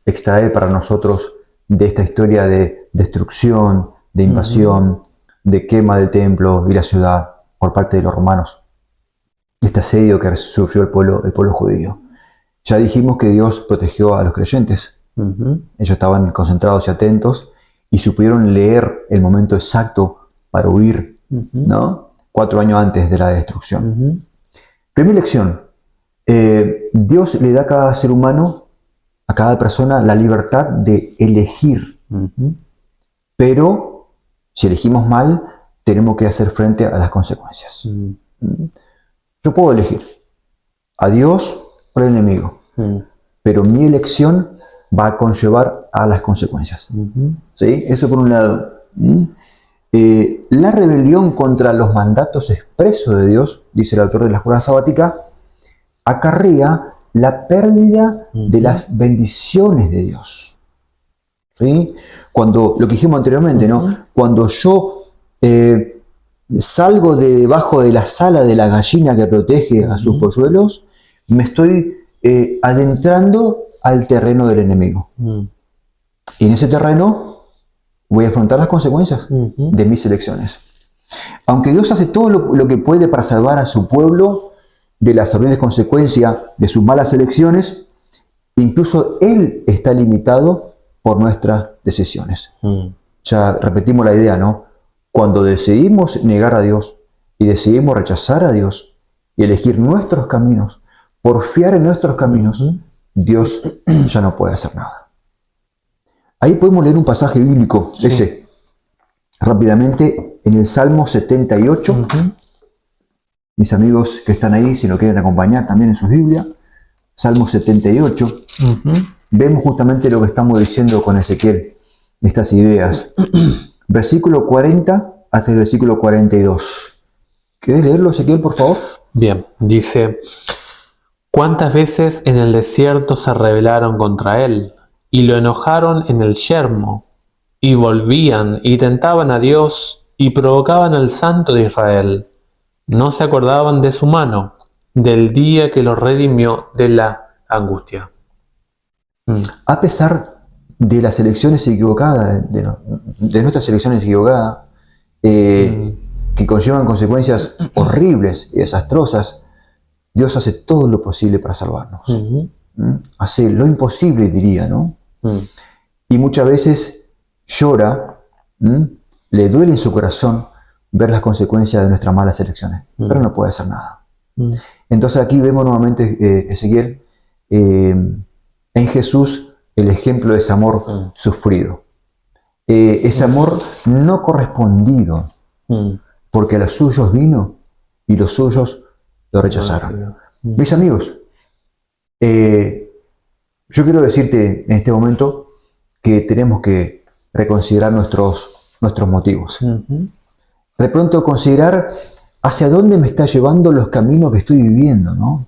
extraer para nosotros de esta historia de destrucción, de invasión, de quema del templo y la ciudad por parte de los romanos. Este asedio que sufrió el pueblo judío. Ya dijimos que Dios protegió a los creyentes. Ellos estaban concentrados y atentos y supieron leer el momento exacto para huir, ¿no? 4 años antes de la destrucción. Primera lección. Dios le da a cada ser humano, a cada persona, la libertad de elegir. Pero si elegimos mal, tenemos que hacer frente a las consecuencias. Yo puedo elegir a Dios o al enemigo, pero mi elección va a conllevar a las consecuencias. ¿Sí? Eso por un lado. La rebelión contra los mandatos expresos de Dios, dice el autor de la escuela sabática, acarrea la pérdida de las bendiciones de Dios. ¿Sí? Cuando, lo que dijimos anteriormente, ¿no? Cuando yo salgo de debajo de la sala de la gallina que protege a sus polluelos, me estoy adentrando al terreno del enemigo. Y en ese terreno voy a afrontar las consecuencias de mis elecciones. Aunque Dios hace todo lo que puede para salvar a su pueblo de las horribles consecuencias de sus malas elecciones, incluso Él está limitado por nuestras decisiones. Ya repetimos la idea, ¿no? Cuando decidimos negar a Dios y decidimos rechazar a Dios y elegir nuestros caminos, porfiar en nuestros caminos, Dios ya no puede hacer nada. Ahí podemos leer un pasaje bíblico, ese, rápidamente, en el Salmo 78. Mis amigos que están ahí, si lo quieren acompañar también en sus Biblias, Salmo 78. Vemos justamente lo que estamos diciendo con Ezequiel, estas ideas. Versículo 40 hasta el versículo 42. ¿Querés leerlo, Ezequiel, por favor? Bien, dice: ¿Cuántas veces en el desierto se rebelaron contra él y lo enojaron en el yermo, y volvían y tentaban a Dios y provocaban al Santo de Israel? No se acordaban de su mano, del día que los redimió de la angustia. A pesar de las elecciones equivocadas, de nuestras elecciones equivocadas, que conllevan consecuencias horribles y desastrosas, Dios hace todo lo posible para salvarnos. Hace lo imposible, diría, ¿no? Y muchas veces llora, le duele en su corazón ver las consecuencias de nuestras malas elecciones, pero no puede hacer nada. Entonces aquí vemos nuevamente, Ezequiel, en Jesús el ejemplo de ese amor sufrido. Ese amor no correspondido, porque a los suyos vino y los suyos lo rechazaron. Mis amigos, yo quiero decirte en este momento que tenemos que reconsiderar nuestros motivos. De pronto considerar hacia dónde me está llevando los caminos que estoy viviendo, ¿no?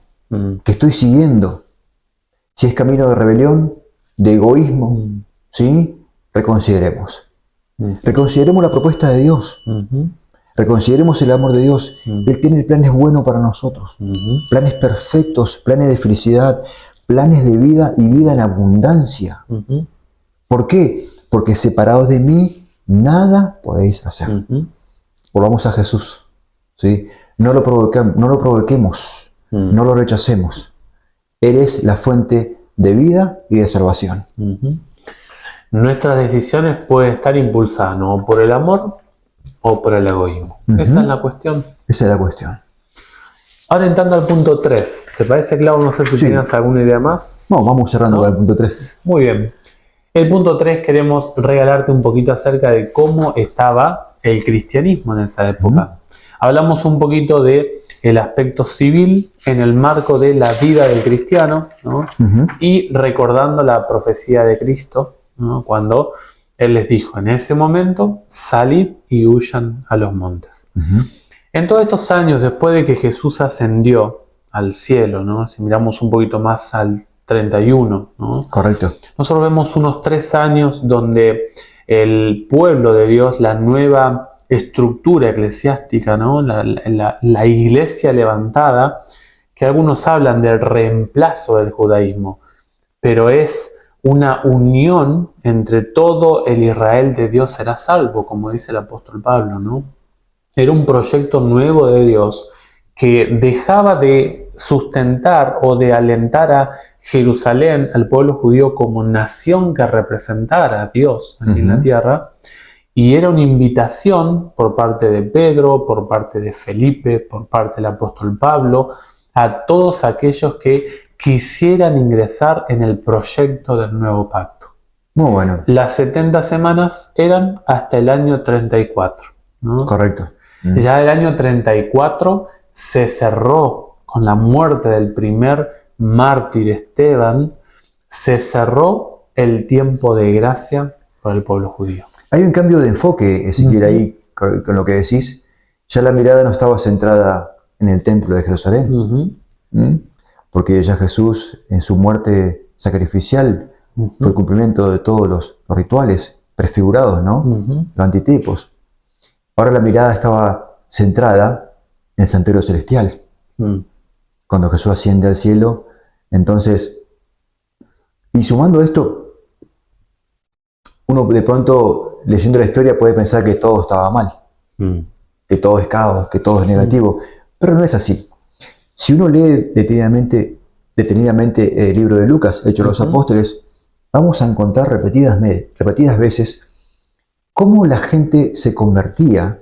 Que estoy siguiendo. Si es camino de rebelión, de egoísmo, ¿sí? Reconsideremos. Reconsideremos la propuesta de Dios. Reconsideremos el amor de Dios. Él tiene planes buenos para nosotros. Planes perfectos, planes de felicidad, planes de vida y vida en abundancia. ¿Por qué? Porque separados de mí, nada podéis hacer. Volvamos a Jesús. ¿Sí? No lo provoquemos, no lo rechacemos. Él es la fuente de vida y de salvación. nuestras decisiones pueden estar impulsadas ¿no? por el amor o por el egoísmo. Esa es la cuestión. Esa es la cuestión. Ahora entrando al punto 3, ¿te parece, Clau? No sé si tienes alguna idea más. No, vamos cerrando con el punto 3. Muy bien. El punto 3 queremos regalarte un poquito acerca de cómo estaba el cristianismo en esa época. Hablamos un poquito de el aspecto civil en el marco de la vida del cristiano, ¿no? Y recordando la profecía de Cristo, ¿no? Cuando Él les dijo en ese momento, salid y huyan a los montes. En todos estos años, después de que Jesús ascendió al cielo, ¿no? Si miramos un poquito más al 31, ¿no? Correcto. Nosotros vemos unos 3 años donde el pueblo de Dios, la nueva estructura eclesiástica, ¿no? la iglesia levantada, que algunos hablan del reemplazo del judaísmo, pero es una unión entre todo el Israel de Dios será salvo, como dice el apóstol Pablo, ¿no? Era un proyecto nuevo de Dios que dejaba de sustentar o de alentar a Jerusalén, al pueblo judío, como nación que representara a Dios aquí en la tierra, y era una invitación por parte de Pedro, por parte de Felipe, por parte del apóstol Pablo, a todos aquellos que quisieran ingresar en el proyecto del nuevo pacto. Muy bueno. Las 70 semanas eran hasta el año 34, ¿no? Correcto. Ya el año 34 se cerró con la muerte del primer mártir Esteban, se cerró el tiempo de gracia para el pueblo judío. Hay un cambio de enfoque, Ezequiel, ahí con lo que decís. Ya la mirada no estaba centrada en el templo de Jerusalén, porque ya Jesús en su muerte sacrificial fue el cumplimiento de todos los rituales prefigurados, ¿no? Los antitipos. Ahora la mirada estaba centrada en el santuario celestial. Cuando Jesús asciende al cielo, entonces, y sumando esto, uno de pronto leyendo la historia puede pensar que todo estaba mal, que todo es caos, que todo es negativo, pero no es así. Si uno lee detenidamente el libro de Lucas, Hechos de los Apóstoles, vamos a encontrar repetidas veces cómo la gente se convertía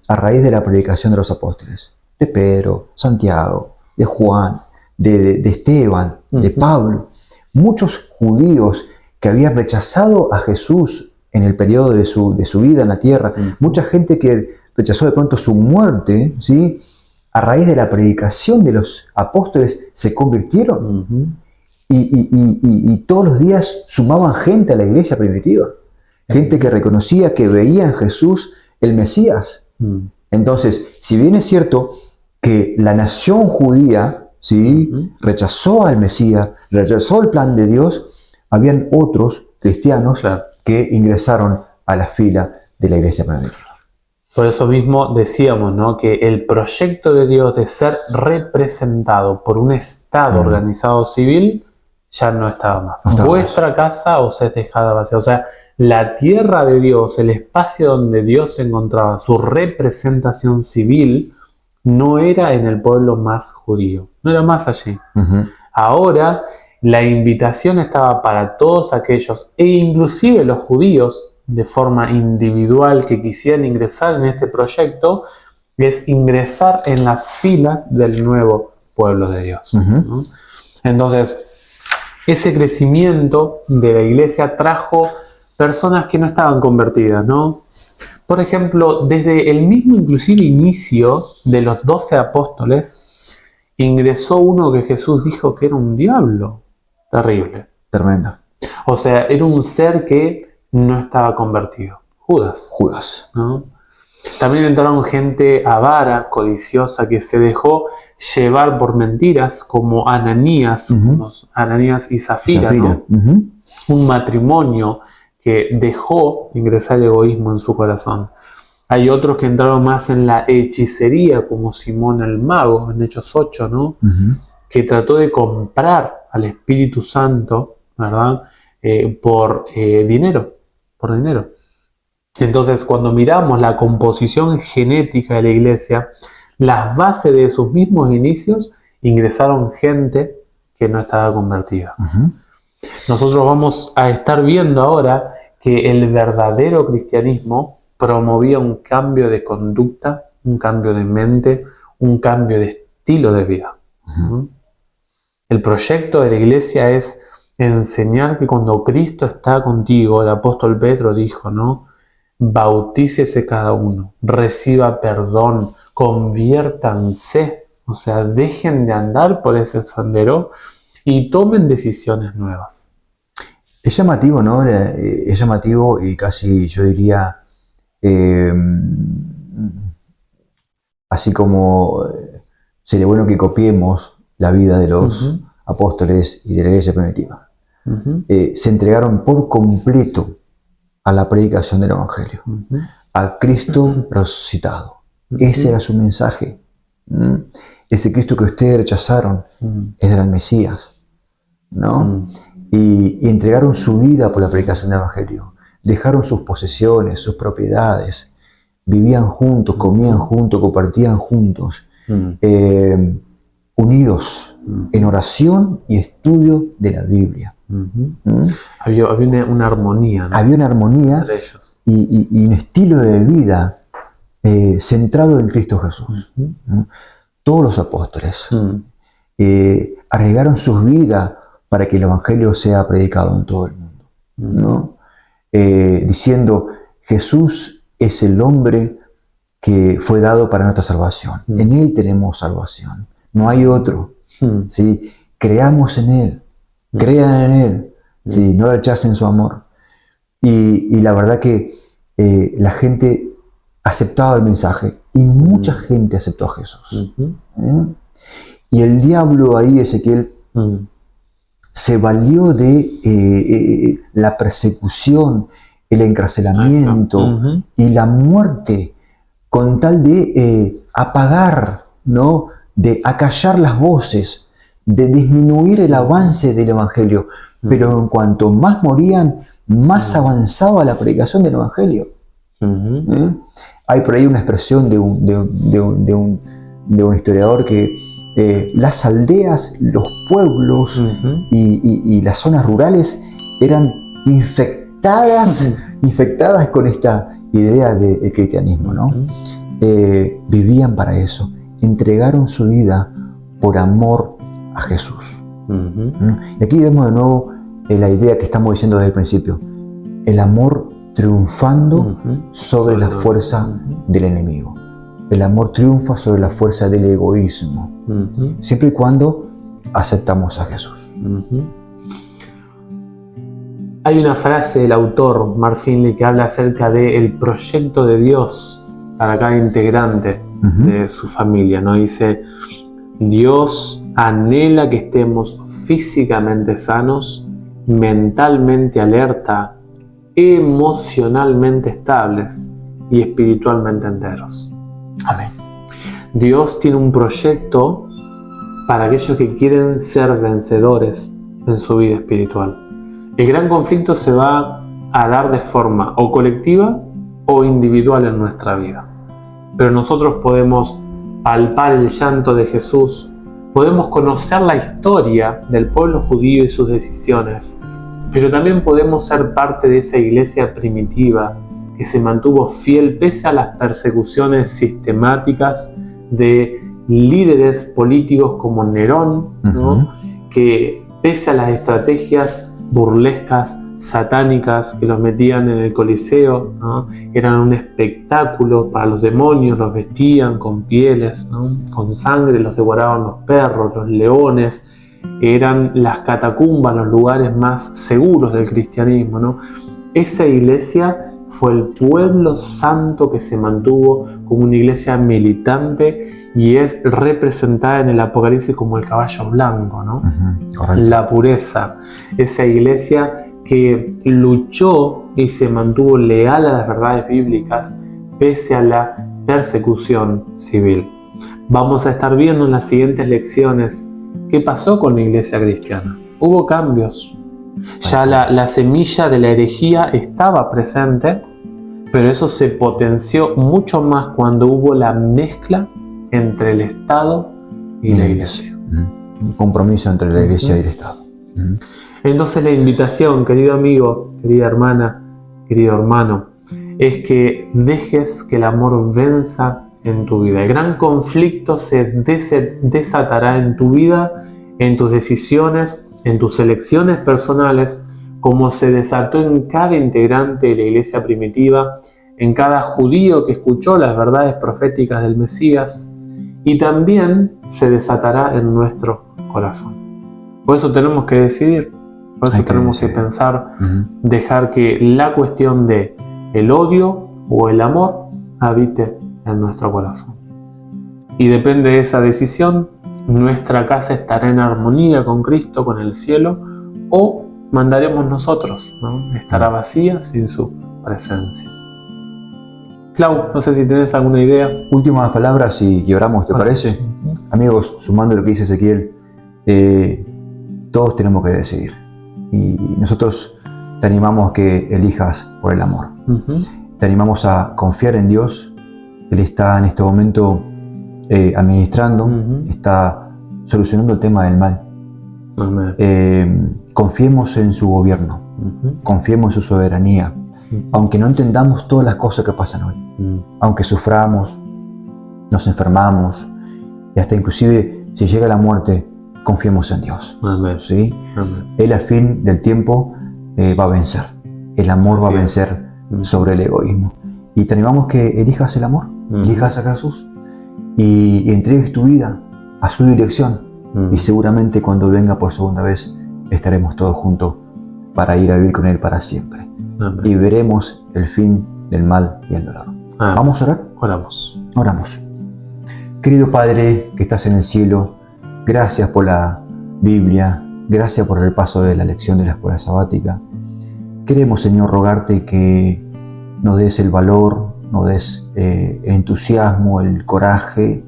a raíz de la predicación de los apóstoles, de Pedro, Santiago, de Juan, de Esteban, de Pablo. Muchos judíos que habían rechazado a Jesús en el periodo de su vida en la tierra, mucha gente que rechazó de pronto su muerte, ¿sí? A raíz de la predicación de los apóstoles se convirtieron y todos los días sumaban gente a la iglesia primitiva. Gente que reconocía que veía en Jesús el Mesías. Entonces, si bien es cierto que la nación judía, ¿sí? Rechazó al Mesías, rechazó el plan de Dios, habían otros cristianos que ingresaron a la fila de la iglesia primitiva. Por eso mismo decíamos, ¿no? Que el proyecto de Dios de ser representado por un Estado organizado civil ya no estaba más. Vuestra casa os es dejada vacía. O sea, la tierra de Dios, el espacio donde Dios se encontraba, su representación civil, no era en el pueblo más judío, no era más allí. Ahora la invitación estaba para todos aquellos, e inclusive los judíos, de forma individual, que quisieran ingresar en este proyecto, es ingresar en las filas del nuevo pueblo de Dios, ¿no? Entonces, ese crecimiento de la iglesia trajo personas que no estaban convertidas, ¿no? Por ejemplo, desde el mismo inclusive inicio de los 12 apóstoles, ingresó uno que Jesús dijo que era un diablo. Terrible. Tremendo. O sea, era un ser que no estaba convertido. Judas. ¿No? También entraron gente avara, codiciosa, que se dejó llevar por mentiras, como Ananías, Ananías y Zafira, ¿no? Un matrimonio que dejó ingresar el egoísmo en su corazón. Hay otros que entraron más en la hechicería, como Simón el mago, en Hechos 8, ¿no? Que trató de comprar al Espíritu Santo, ¿verdad? Por dinero. Entonces, cuando miramos la composición genética de la iglesia, las bases de sus mismos inicios, ingresaron gente que no estaba convertida. Nosotros vamos a estar viendo ahora que el verdadero cristianismo promovía un cambio de conducta, un cambio de mente, un cambio de estilo de vida. El proyecto de la iglesia es enseñar que cuando Cristo está contigo, el apóstol Pedro dijo, ¿no? Bautícese cada uno, reciba perdón, conviértanse, o sea, dejen de andar por ese sendero y tomen decisiones nuevas. Es llamativo, ¿no? Es llamativo y casi yo diría, así como sería bueno que copiemos la vida de los apóstoles y de la iglesia primitiva. Se entregaron por completo a la predicación del Evangelio, a Cristo resucitado. Ese era su mensaje. Ese Cristo que ustedes rechazaron era el Mesías, ¿no? Y entregaron su vida por la predicación del Evangelio. Dejaron sus posesiones, sus propiedades, vivían juntos, comían juntos, compartían juntos, unidos en oración y estudio de la Biblia. Había una armonía, ¿no? Había una armonía entre ellos. Y un estilo de vida centrado en Cristo Jesús. Todos los apóstoles arriesgaron sus vidas para que el Evangelio sea predicado en todo el mundo, ¿no? Diciendo, Jesús es el hombre que fue dado para nuestra salvación. En Él tenemos salvación. No hay otro. ¿Sí? Creamos en Él. Crean en Él. ¿Sí? No rechacen su amor. Y la verdad que la gente aceptaba el mensaje. Y mucha gente aceptó a Jesús. Y el diablo ahí, Ezequiel, se valió de la persecución, el encarcelamiento y la muerte con tal de apagar, ¿no? De acallar las voces, de disminuir el avance del Evangelio. Pero en cuanto más morían, más avanzaba la predicación del Evangelio. Hay por ahí una expresión de un historiador que las aldeas, los pueblos y las zonas rurales eran infectadas con esta idea del cristianismo, ¿no? Vivían para eso, entregaron su vida por amor a Jesús. Y aquí vemos de nuevo la idea que estamos diciendo desde el principio, el amor triunfando sobre la fuerza del enemigo. El amor triunfa sobre la fuerza del egoísmo, siempre y cuando aceptamos a Jesús. Hay una frase del autor Mark Finley que habla acerca del proyecto de Dios para cada integrante de su familia, ¿no? Dice, Dios anhela que estemos físicamente sanos, mentalmente alerta, emocionalmente estables y espiritualmente enteros. Amén. Dios tiene un proyecto para aquellos que quieren ser vencedores en su vida espiritual. El gran conflicto se va a dar de forma o colectiva o individual en nuestra vida. Pero nosotros podemos palpar el llanto de Jesús, podemos conocer la historia del pueblo judío y sus decisiones, pero también podemos ser parte de esa iglesia primitiva que se mantuvo fiel pese a las persecuciones sistemáticas de líderes políticos como Nerón, ¿no? Que pese a las estrategias burlescas, satánicas que los metían en el Coliseo, ¿no? Eran un espectáculo para los demonios, los vestían con pieles, ¿no? Con sangre, los devoraban los perros, los leones. Eran las catacumbas, los lugares más seguros del cristianismo, ¿no? Esa iglesia fue el pueblo santo que se mantuvo como una iglesia militante y es representada en el Apocalipsis como el caballo blanco, ¿no? La pureza. Esa iglesia que luchó y se mantuvo leal a las verdades bíblicas pese a la persecución civil. Vamos a estar viendo en las siguientes lecciones qué pasó con la iglesia cristiana. Hubo cambios. Ya la semilla de la herejía estaba presente, pero eso se potenció mucho más cuando hubo la mezcla entre el Estado y la iglesia. Un compromiso entre la iglesia y el Estado. Entonces la invitación, querido amigo, querida hermana, querido hermano, es que dejes que el amor venza en tu vida. El gran conflicto se desatará en tu vida, en tus decisiones, en tus elecciones personales, como se desató en cada integrante de la iglesia primitiva, en cada judío que escuchó las verdades proféticas del Mesías, y también se desatará en nuestro corazón. Por eso tenemos que decidir, por eso tenemos que pensar, dejar que la cuestión de el odio o el amor habite en nuestro corazón. Y depende de esa decisión, nuestra casa estará en armonía con Cristo, con el cielo, o mandaremos nosotros, ¿no? Estará vacía sin su presencia. Clau, no sé si tienes alguna idea. Últimas palabras y oramos, ¿te parece? Amigos, sumando lo que dice Ezequiel, todos tenemos que decidir. Y nosotros te animamos a que elijas por el amor. Te animamos a confiar en Dios. Él está en este momento administrando, está solucionando el tema del mal. Confiemos en su gobierno, confiemos en su soberanía, aunque no entendamos todas las cosas que pasan hoy, aunque suframos, nos enfermamos y hasta inclusive si llega la muerte, confiemos en Dios. ¿Sí? Él al fin del tiempo va a vencer, el amor va a vencer sobre el egoísmo. Y te animamos que elijas el amor, elijas a Jesús y entregues tu vida a su dirección. Y seguramente cuando venga por segunda vez estaremos todos juntos para ir a vivir con Él para siempre. Y veremos el fin del mal y el dolor. ¿Vamos a orar? Oramos. Querido Padre que estás en el cielo, gracias por la Biblia, gracias por el paso de la lección de la escuela sabática. Queremos, Señor, rogarte que nos des el valor, nos des el entusiasmo, el coraje,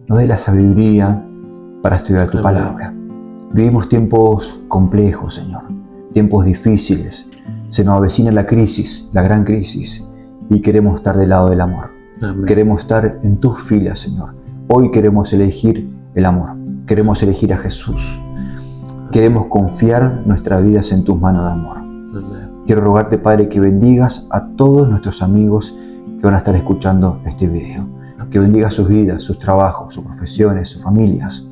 nos des la sabiduría para estudiar tu palabra. Vivimos tiempos complejos, Señor, tiempos difíciles. Se nos avecina la crisis, la gran crisis, y queremos estar del lado del amor. Queremos estar en tus filas, Señor. Hoy queremos elegir el amor, queremos elegir a Jesús. Queremos confiar nuestras vidas en tus manos de amor. Quiero rogarte, Padre, que bendigas a todos nuestros amigos que van a estar escuchando este video. Que bendiga sus vidas, sus trabajos, sus profesiones, sus familias,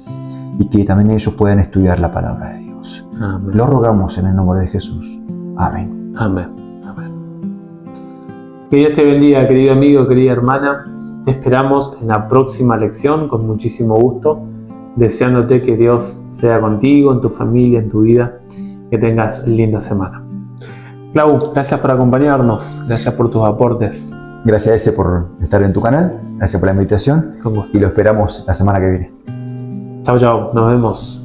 y que también ellos puedan estudiar la palabra de Dios. Lo rogamos en el nombre de Jesús. Amén. Que Dios te bendiga, querido amigo, querida hermana. Te esperamos en la próxima lección con muchísimo gusto, deseándote que Dios sea contigo, en tu familia, en tu vida, que tengas linda semana. Clau, gracias por acompañarnos, gracias por tus aportes. Gracias, Ese, por estar en tu canal, gracias por la invitación. Con gusto. Y lo esperamos la semana que viene. Chao, nos vemos.